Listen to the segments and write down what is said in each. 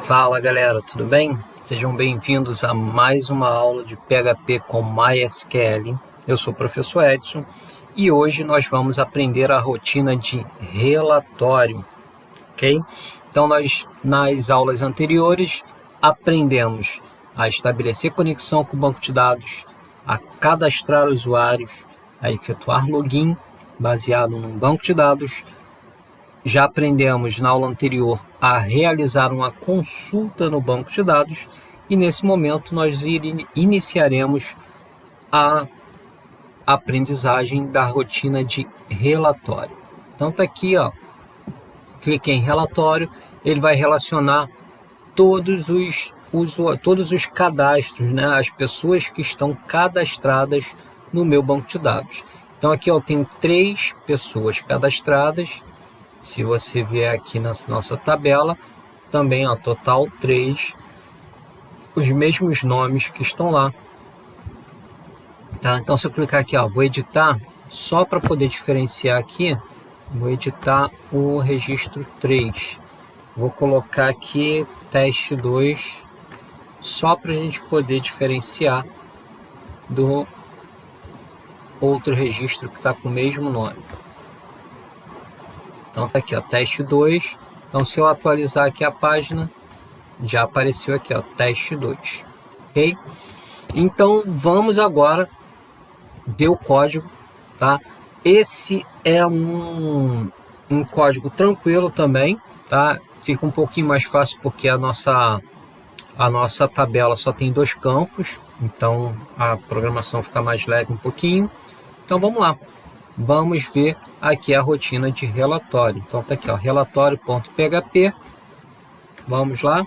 Fala galera, tudo bem? Sejam bem-vindos a mais uma aula de PHP com MySQL. Eu sou o professor Edson e hoje nós vamos aprender a rotina de relatório, ok? Então nas aulas anteriores aprendemos a estabelecer conexão com o banco de dados, a cadastrar usuários, a efetuar login baseado num banco de dados. Já aprendemos na aula anterior a realizar uma consulta no banco de dados e nesse momento nós iniciaremos a aprendizagem da rotina de relatório. Então está aqui, ó, cliquei em relatório, ele vai relacionar todos os cadastros, né, as pessoas que estão cadastradas no meu banco de dados. Então aqui eu tenho 3 pessoas cadastradas. Se você vier aqui na nossa tabela, também ó, total 3, os mesmos nomes que estão lá. Tá? Então se eu clicar aqui, ó, vou editar, só para poder diferenciar aqui, vou editar o registro 3. Vou colocar aqui teste 2, só para a gente poder diferenciar do outro registro que está com o mesmo nome. Então tá aqui, ó, teste 2. Então se eu atualizar aqui a página, já apareceu aqui, ó, teste 2. Ok? Então vamos agora ver o código, tá? Esse é um código tranquilo também, tá? Fica um pouquinho mais fácil porque a nossa tabela só tem 2 campos, então a programação fica mais leve um pouquinho. Então vamos lá. Vamos ver aqui a rotina de relatório. Então tá aqui, ó, relatório.php. Vamos lá.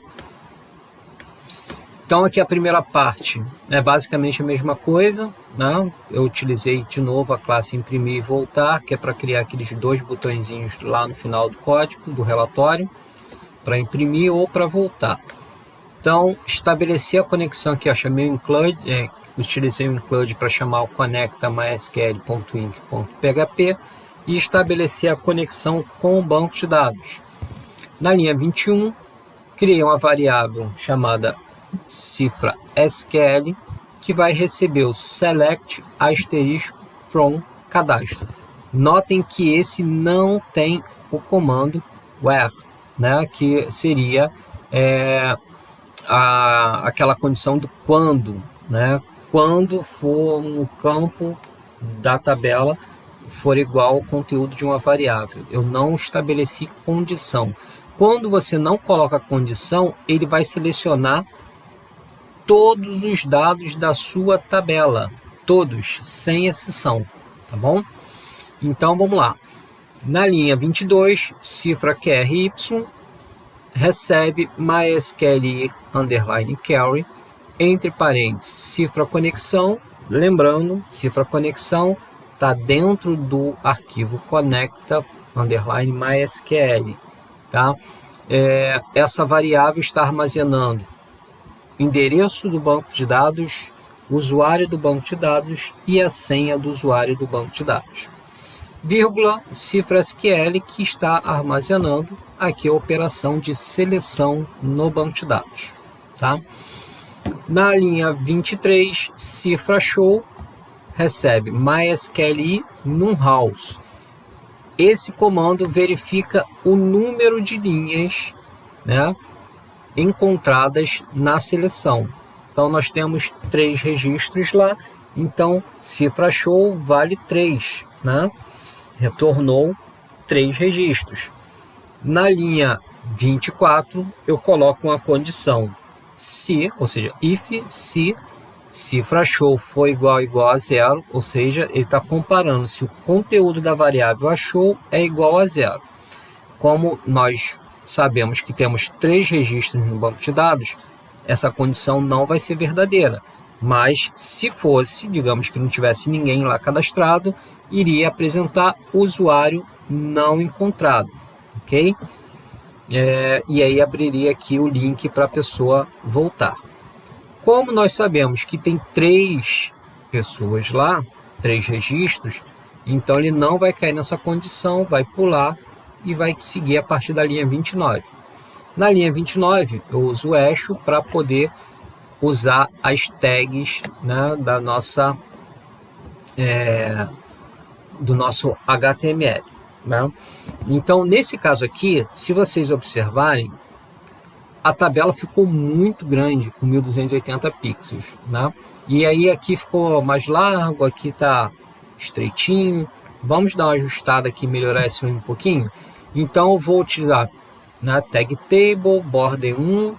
Então aqui a primeira parte é basicamente a mesma coisa, né? Eu utilizei de novo a classe imprimir e voltar, que é para criar aqueles 2 botõezinhos lá no final do código do relatório, para imprimir ou para voltar. Então estabelecer a conexão aqui, ó, chamei o include, utilizei o include para chamar o conecta mysql.inc.php e estabelecer a conexão com o banco de dados. Na linha 21, criei uma variável chamada cifra SQL, que vai receber o select asterisco from cadastro. Notem que esse não tem o comando where, né, que seria aquela condição do quando, né? Quando for um campo da tabela for igual ao conteúdo de uma variável. Eu não estabeleci condição. Quando você não coloca condição, ele vai selecionar todos os dados da sua tabela. Todos, sem exceção. Tá bom? Então, vamos lá. Na linha 22, cifra QRY, recebe MySQL underline carry, entre parênteses, cifra conexão. Lembrando, cifra conexão está dentro do arquivo conecta underline MySQL. Tá? Essa variável está armazenando endereço do banco de dados, usuário do banco de dados e a senha do usuário do banco de dados. Vírgula, cifra SQL, que está armazenando aqui a operação de seleção no banco de dados. Tá? Na linha 23, cifra show, recebe MySQL num-house. Esse comando verifica o número de linhas, né, encontradas na seleção. Então nós temos 3 registros lá, então cifra show vale 3, né? Retornou 3 registros. Na linha 24, eu coloco uma condição se, ou seja, se cifra show for igual a 0, ou seja, ele está comparando se o conteúdo da variável a show é igual a 0. Como nós sabemos que temos 3 registros no banco de dados, essa condição não vai ser verdadeira. Mas se fosse, digamos que não tivesse ninguém lá cadastrado, iria apresentar usuário não encontrado, ok? E aí abriria aqui o link para a pessoa voltar. Como nós sabemos que tem 3 pessoas lá, 3 registros, então ele não vai cair nessa condição, vai pular e vai seguir a partir da linha 29. Na linha 29, eu uso o eixo para poder usar as tags, né, da nossa, do nosso HTML. Né? Então, nesse caso aqui, se vocês observarem, a tabela ficou muito grande, com 1280 pixels. Né? E aí aqui ficou mais largo, aqui está estreitinho. Vamos dar uma ajustada aqui, melhorar isso um pouquinho. Então, eu vou utilizar na tag table, border 1,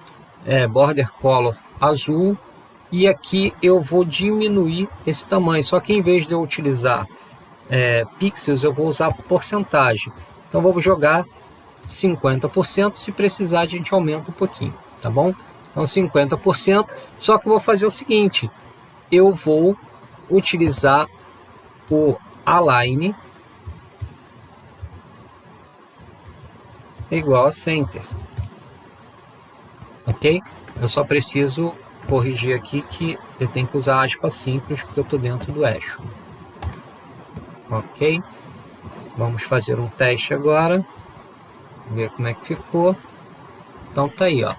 border color azul, e aqui eu vou diminuir esse tamanho, só que em vez de eu utilizar pixels, eu vou usar porcentagem. Então vamos jogar 50%, se precisar a gente aumenta um pouquinho, tá bom? Então 50%, só que eu vou fazer o seguinte, eu vou utilizar o align igual a center, ok? Eu só preciso corrigir aqui que eu tenho que usar aspas simples porque eu estou dentro do eixo, ok? Vamos fazer um teste agora, ver como é que ficou. Então tá aí, ó,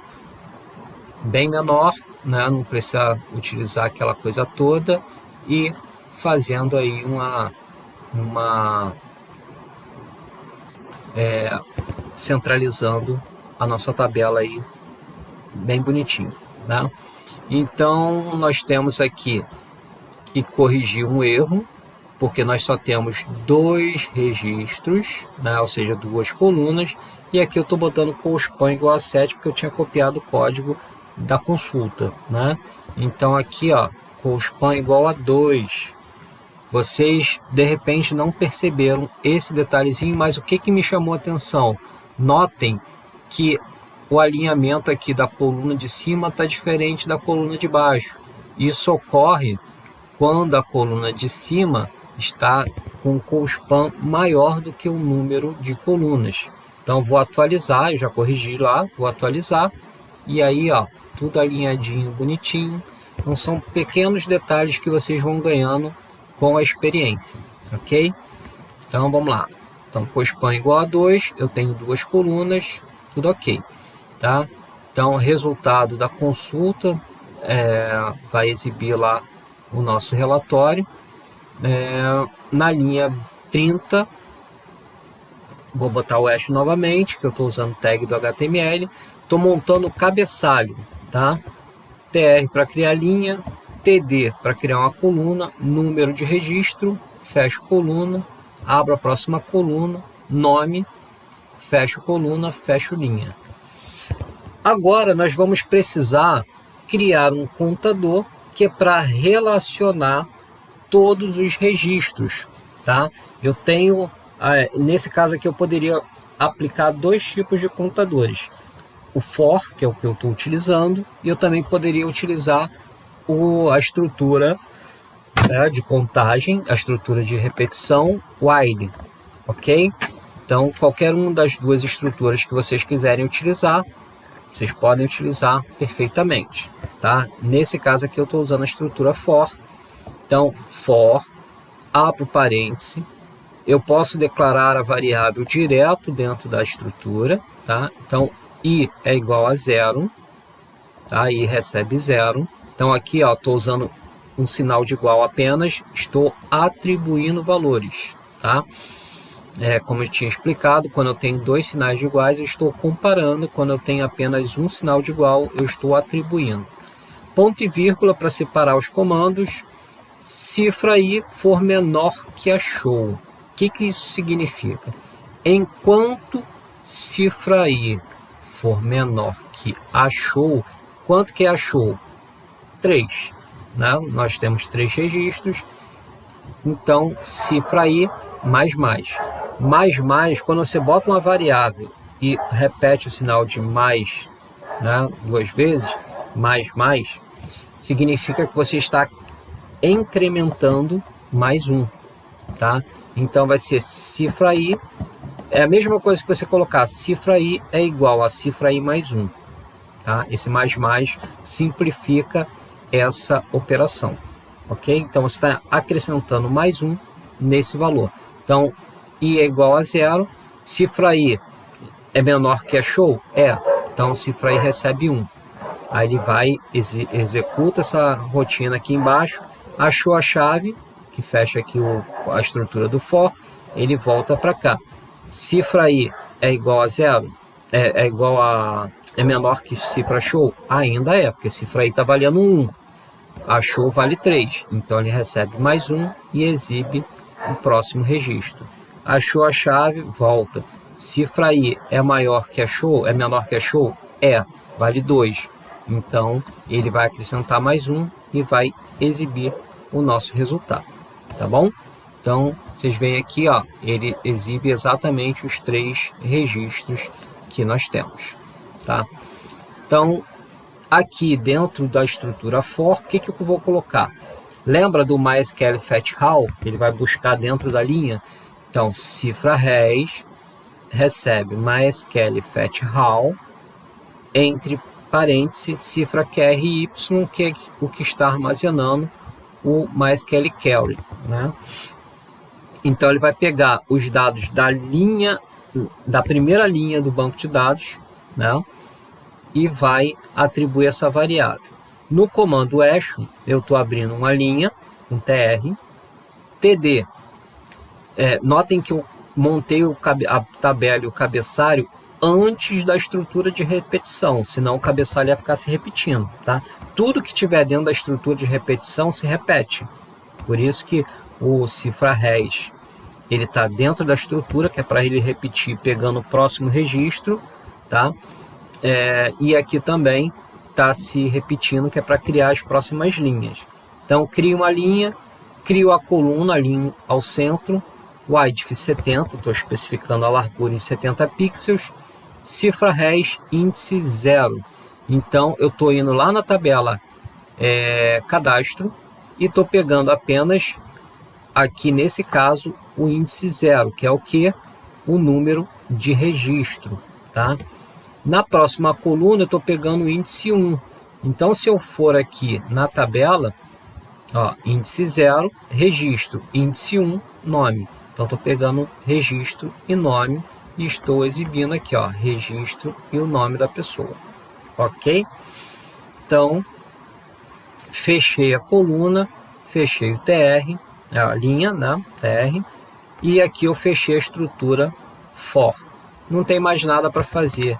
bem menor, né? Não precisa utilizar aquela coisa toda e fazendo aí centralizando a nossa tabela aí bem bonitinho, né? Então nós temos aqui que corrigir um erro, porque nós só temos 2 registros, né? Ou seja, 2 colunas, e aqui eu estou botando colspan igual a 7 porque eu tinha copiado o código da consulta, né? Então aqui, ó, colspan igual a 2. Vocês de repente não perceberam esse detalhezinho, mas o que me chamou a atenção? Notem que o alinhamento aqui da coluna de cima está diferente da coluna de baixo. Isso ocorre quando a coluna de cima está com um colspan maior do que o número de colunas. Então vou atualizar, eu já corrigi lá, vou atualizar, e aí ó, tudo alinhadinho, bonitinho. Então são pequenos detalhes que vocês vão ganhando com a experiência, ok? Então vamos lá. Então colspan igual a 2, eu tenho 2 colunas, tudo ok, tá? Então o resultado da consulta vai exibir lá o nosso relatório. Na linha 30, vou botar o hash novamente, que eu estou usando tag do HTML, estou montando o cabeçalho, tá? TR para criar linha, TD para criar uma coluna, número de registro, fecho coluna, abro a próxima coluna, nome, fecho coluna, fecho linha. Agora nós vamos precisar criar um contador que é para relacionar todos os registros, tá? Eu tenho, nesse caso aqui eu poderia aplicar 2 tipos de contadores. O for, que é o que eu estou utilizando, e eu também poderia utilizar a estrutura de contagem, a estrutura de repetição, while, ok? Então, qualquer uma das 2 estruturas que vocês quiserem utilizar, vocês podem utilizar perfeitamente, tá? Nesse caso aqui eu estou usando a estrutura for. Então, for, abro parêntese, eu posso declarar a variável direto dentro da estrutura, tá? Então, i é igual a 0, tá? I recebe 0. Então, aqui, ó, estou usando um sinal de igual apenas, estou atribuindo valores, tá? Como eu tinha explicado, quando eu tenho 2 sinais de iguais, eu estou comparando, quando eu tenho apenas um sinal de igual, eu estou atribuindo. Ponto e vírgula para separar os comandos, cifra i for menor que a show. O que isso significa? Enquanto cifra i for menor que a show, quanto que é a show? 3. Né? Nós temos 3 registros, então cifra i mais, quando você bota uma variável e repete o sinal de mais, né, 2 vezes, mais, significa que você está incrementando mais 1, tá? Então vai ser cifra i, é a mesma coisa que você colocar cifra i é igual a cifra i mais 1, tá? Esse mais simplifica essa operação, ok? Então você está acrescentando mais 1 nesse valor. Então i é igual a 0, cifra i é menor que a show? Então, cifra I recebe 1. Aí ele vai, executa essa rotina aqui embaixo, achou a chave, que fecha aqui a estrutura do for, ele volta para cá. Cifra I é igual a 0? É menor que cifra show? Ainda é, porque cifra I está valendo 1. A show vale 3, então ele recebe mais 1 e exibe o próximo registro. Achou a chave, volta. Cifra I é maior que a show? É menor que a show? É, vale 2. Então ele vai acrescentar mais 1 e vai exibir o nosso resultado, tá bom? Então vocês veem aqui, ó, ele exibe exatamente os 3 registros que nós temos, tá? Então aqui dentro da estrutura for, o que eu vou colocar? Lembra do MySQL Fetch How? Ele vai buscar dentro da linha. Então, cifra res recebe MySQL Fetch How, entre parênteses, cifra QRY, que é o que está armazenando o MySQL Query, né? Então, ele vai pegar os dados da primeira linha do banco de dados, né? E vai atribuir essa variável. No comando echo, eu estou abrindo uma linha, um tr, td. Notem que eu montei a tabela e o cabeçalho antes da estrutura de repetição, senão o cabeçalho ia ficar se repetindo, tá? Tudo que tiver dentro da estrutura de repetição se repete. Por isso que o cifra res, ele está dentro da estrutura, que é para ele repetir pegando o próximo registro, tá? E aqui também está se repetindo, que é para criar as próximas linhas. Então, crio uma linha, crio a coluna ali ao centro, width 70, estou especificando a largura em 70 pixels, cifra res índice 0. Então, eu estou indo lá na tabela cadastro e estou pegando apenas, aqui nesse caso, o índice 0, que é o que? O número de registro, tá? Na próxima coluna, eu estou pegando o índice 1. Então, se eu for aqui na tabela, ó, índice 0, registro, índice 1, nome. Então, estou pegando registro e nome e estou exibindo aqui, ó, registro e o nome da pessoa. Ok? Então, fechei a coluna, fechei o tr, a linha, né, tr, e aqui eu fechei a estrutura for. Não tem mais nada para fazer.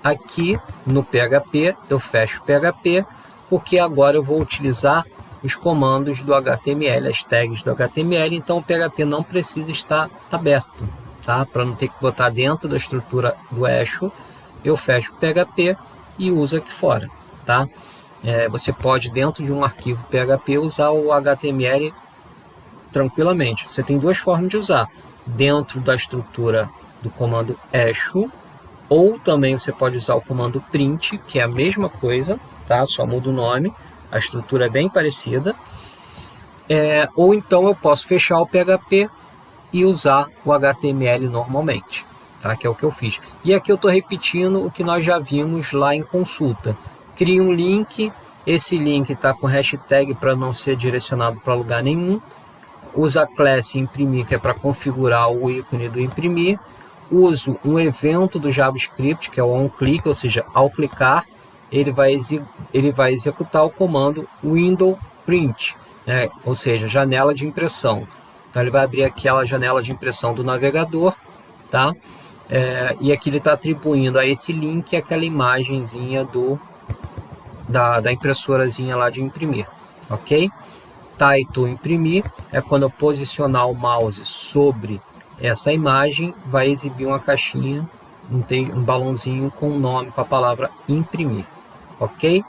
Aqui no PHP, eu fecho o PHP, porque agora eu vou utilizar os comandos do HTML, as tags do HTML, então o PHP não precisa estar aberto, tá? Para não ter que botar dentro da estrutura do Echo, eu fecho o PHP e uso aqui fora, tá? Você pode, dentro de um arquivo PHP, usar o HTML tranquilamente. Você tem duas formas de usar, dentro da estrutura do comando Echo, ou também você pode usar o comando print, que é a mesma coisa, tá? Só muda o nome, a estrutura é bem parecida. Ou então eu posso fechar o PHP e usar o HTML normalmente, tá? Que é o que eu fiz. E aqui eu estou repetindo o que nós já vimos lá em consulta. Cria um link, esse link está com hashtag para não ser direcionado para lugar nenhum. Usa class imprimir, que é para configurar o ícone do imprimir. Uso um evento do JavaScript, que é o onClick, ou seja, ao clicar, ele vai executar o comando window print, né? Ou seja, janela de impressão. Então ele vai abrir aquela janela de impressão do navegador, tá? E aqui ele está atribuindo a esse link aquela imagenzinha da impressorazinha lá de imprimir, ok? Title imprimir é quando eu posicionar o mouse sobre essa imagem, vai exibir uma caixinha, um balãozinho com o nome, com a palavra imprimir, ok?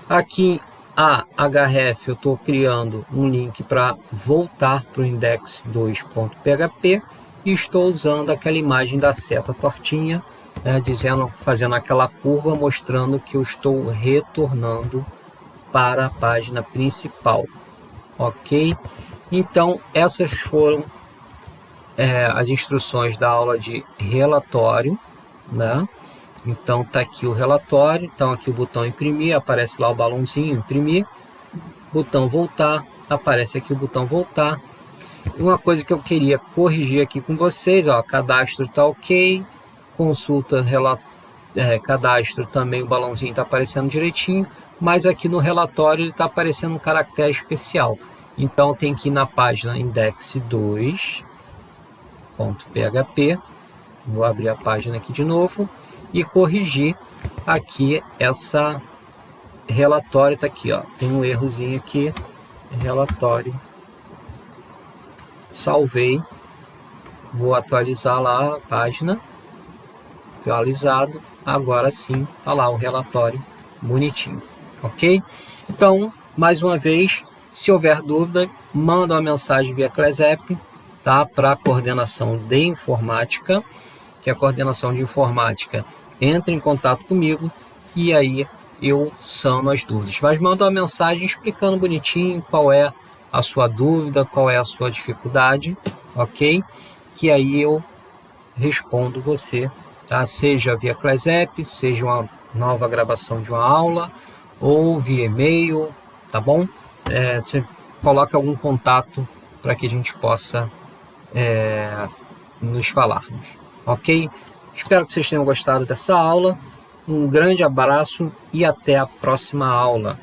Aqui a href eu estou criando um link para voltar para o index2.php e estou usando aquela imagem da seta tortinha, fazendo aquela curva, mostrando que eu estou retornando para a página principal, ok? Então essas foram as instruções da aula de relatório, né? Então tá aqui o relatório, então aqui o botão imprimir, aparece lá o balãozinho imprimir, botão voltar, aparece aqui o botão voltar. Uma coisa que eu queria corrigir aqui com vocês, ó, cadastro tá ok, consulta cadastro também o balãozinho está aparecendo direitinho, mas aqui no relatório ele está aparecendo um caractere especial. Então tem que ir na página index2.php, vou abrir a página aqui de novo e corrigir aqui essa relatório, está aqui, ó, tem um errozinho aqui, relatório, salvei, vou atualizar lá a página, atualizado, agora sim, tá lá o relatório bonitinho, ok? Então, mais uma vez, se houver dúvida, manda uma mensagem via Clesep, tá? Para a coordenação de informática, que a coordenação de informática entra em contato comigo e aí eu sano as dúvidas. Mas manda uma mensagem explicando bonitinho qual é a sua dúvida, qual é a sua dificuldade, ok? Que aí eu respondo você, tá? Seja via Clesep, seja uma nova gravação de uma aula, ou via e-mail, tá bom? Você coloca algum contato para que a gente possa nos falarmos, ok? Espero que vocês tenham gostado dessa aula. Um grande abraço e até a próxima aula.